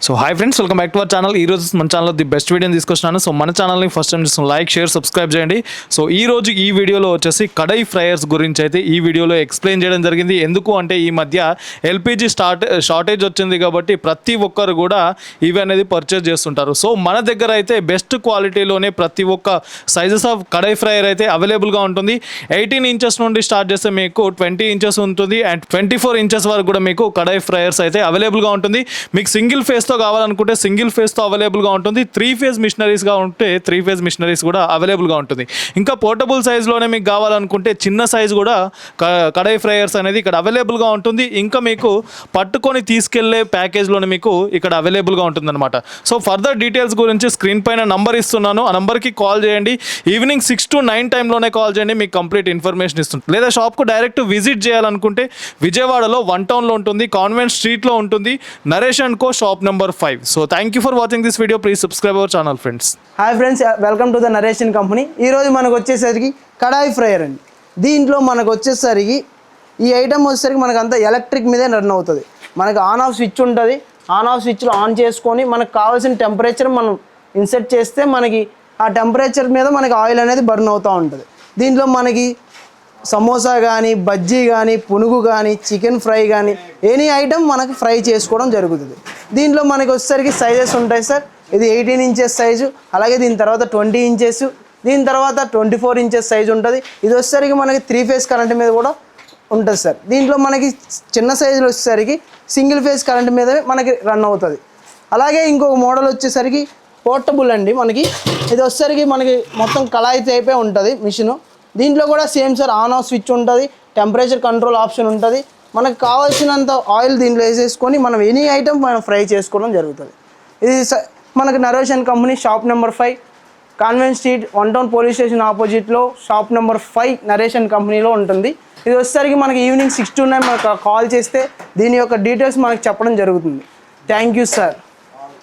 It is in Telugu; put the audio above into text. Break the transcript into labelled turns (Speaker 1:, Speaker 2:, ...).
Speaker 1: So hi friends, welcome back to our channel. ఈ రోజు మన ఛానల్లో ది బెస్ట్ వీడియోని తీసుకొచ్చినాను. సో మన ఛానల్ని ఫస్ట్ టైం చూసిన లైక్, షేర్, సబ్స్క్రైబ్ చేయండి. సో ఈ రోజు ఈ వీడియోలో వచ్చేసి కడాయి ఫ్రైయర్స్ గురించి అయితే ఈ వీడియోలో ఎక్స్ప్లెయిన్ చేయడం జరిగింది. ఎందుకు అంటే ఈ మధ్య ఎల్పిజి షార్టేజ్ వచ్చింది కాబట్టి ప్రతి ఒక్కరు కూడా ఇవి అనేది పర్చేస్ చేస్తుంటారు. సో మన దగ్గర అయితే బెస్ట్ క్వాలిటీలోనే ప్రతి ఒక్క సైజెస్ ఆఫ్ కడాయి ఫ్రైయర్ అయితే అవైలబుల్గా ఉంటుంది. 18 ఇంచెస్ నుండి స్టార్ట్ చేస్తే మీకు 20 ఇంచెస్ ఉంటుంది అండ్ 24 ఇంచెస్ వరకు కూడా మీకు కడాయి ఫ్రైయర్స్ అయితే అవైలబుల్గా ఉంటుంది. మీకు సింగిల్ ఫేస్తో కావాలనుకుంటే సింగిల్ ఫేస్తో అవైలబుల్గా ఉంటుంది. 3 ఫేజ్ మిషనరీస్గా ఉంటే 3 ఫేజ్ మిషనరీస్ కూడా అవైలబుల్గా ఉంటుంది. ఇంకా పోర్టబుల్ సైజ్లోనే మీకు కావాలనుకుంటే చిన్న సైజ్ కూడా కడాయి ఫ్రైయర్స్ అనేది ఇక్కడ అవైలబుల్గా ఉంటుంది. ఇంకా మీకు పట్టుకొని తీసుకెళ్లే ప్యాకేజ్లోనే మీకు ఇక్కడ అవైలబుల్గా ఉంటుందన్నమాట. సో ఫర్దర్ డీటెయిల్స్ గురించి స్క్రీన్ పైన నంబర్ ఇస్తున్నాను, ఆ నంబర్కి కాల్ చేయండి. ఈవినింగ్ 6 to 9 టైంలోనే కాల్ చేయండి, మీకు కంప్లీట్ ఇన్ఫర్మేషన్ ఇస్తుంది. లేదా షాప్కు డైరెక్ట్ విజిట్ చేయాలనుకుంటే విజయవాడలో 1 టౌన్లో ఉంటుంది, కాన్వెంట్ స్ట్రీట్లో ఉంటుంది, Naresh and co shop number 5. So thank you for watching this video. Please subscribe our channel friends.
Speaker 2: Hi friends, welcome to the narration company. ఈరోజు మనకు వచ్చేసరికి కడాయి ఫ్రైయర్ అండి. దీంట్లో మనకు వచ్చేసరికి ఈ ఐటమ్ వచ్చేసరికి మనకు అంతా ఎలక్ట్రిక్ మీదే రన్ అవుతుంది. మనకు ఆన్ ఆఫ్ స్విచ్ ఉంటుంది. ఆన్ ఆఫ్ స్విచ్లో ఆన్ చేసుకొని మనకు కావాల్సిన టెంపరేచర్ మనం ఇన్సెట్ చేస్తే మనకి ఆ టెంపరేచర్ మీద మనకి ఆయిల్ అనేది బర్న్ అవుతూ ఉంటుంది. దీంట్లో మనకి సమోసా కానీ, బజ్జీ కానీ, పునుగు కానీ, చికెన్ ఫ్రై కానీ ఎనీ ఐటమ్ మనకు ఫ్రై చేసుకోవడం జరుగుతుంది. దీంట్లో మనకి వచ్చేసరికి సైజెస్ ఉంటాయి సార్. ఇది 18 ఇంచెస్ సైజు, అలాగే దీని తర్వాత 20 ఇంచెస్, దీని తర్వాత 24 ఇంచెస్ సైజు ఉంటుంది. ఇది వచ్చేసరికి మనకి 3 ఫేజ్ కరెంట్ మీద కూడా ఉంటుంది సార్. దీంట్లో మనకి చిన్న సైజులు వచ్చేసరికి సింగిల్ ఫేజ్ కరెంట్ మీద మనకి రన్ అవుతుంది. అలాగే ఇంకొక మోడల్ వచ్చేసరికి పోర్టబుల్ అండి. మనకి ఇది వచ్చేసరికి మనకి మొత్తం కళాయి టైపే ఉంటుంది మిషను. దీంట్లో కూడా same sir, on off switch ఉంటుంది, టెంపరేచర్ కంట్రోల్ ఆప్షన్ ఉంటుంది. మనకు కావాల్సినంత ఆయిల్ దీంట్లో వేసేసుకొని మనం ఎనీ ఐటమ్ మనం ఫ్రై చేసుకోవడం జరుగుతుంది. ఇది మనకు narration company shop number 5, convent street, 1 town police station ఆపోజిట్లో షాప్ నెంబర్ 5 నరేషన్ కంపెనీలో ఉంటుంది. ఇది వచ్చేసరికి మనకి ఈవినింగ్ 6 to 9 మనకు కాల్ చేస్తే దీని యొక్క డీటెయిల్స్ మనకు చెప్పడం జరుగుతుంది. Thank you sir.